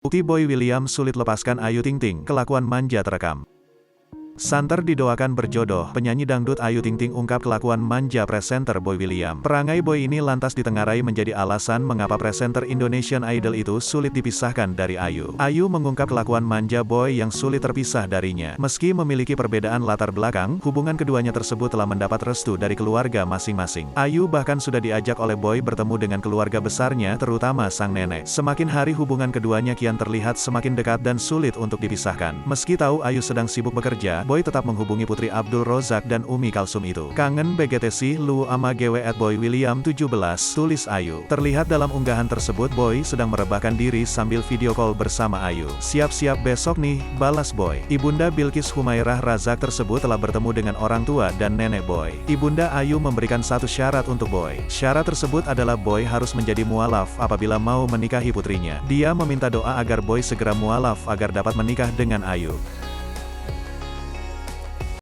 Bukti Boy William sulit lepaskan Ayu Ting Ting, kelakuan manja terekam. Santer didoakan berjodoh, penyanyi dangdut Ayu Ting Ting ungkap kelakuan manja presenter Boy William. Perangai Boy ini lantas ditengarai menjadi alasan mengapa presenter Indonesian Idol itu sulit dipisahkan dari Ayu. Ayu mengungkap kelakuan manja Boy yang sulit terpisah darinya. Meski memiliki perbedaan latar belakang, hubungan keduanya tersebut telah mendapat restu dari keluarga masing-masing. Ayu bahkan sudah diajak oleh Boy bertemu dengan keluarga besarnya, terutama sang nenek. Semakin hari hubungan keduanya kian terlihat semakin dekat dan sulit untuk dipisahkan. Meski tahu Ayu sedang sibuk bekerja, Boy tetap menghubungi Putri Abdul Rozak dan Umi Kalsum itu. Kangen BGTC lu ama GW @Boy William 17, tulis Ayu. Terlihat dalam unggahan tersebut Boy sedang merebahkan diri sambil video call bersama Ayu. Siap-siap besok nih, balas Boy. Ibunda Bilkis Humairah Razak tersebut telah bertemu dengan orang tua dan nenek Boy. Ibunda Ayu memberikan satu syarat untuk Boy. Syarat tersebut adalah Boy harus menjadi mualaf apabila mau menikahi putrinya. Dia meminta doa agar Boy segera mualaf agar dapat menikah dengan Ayu.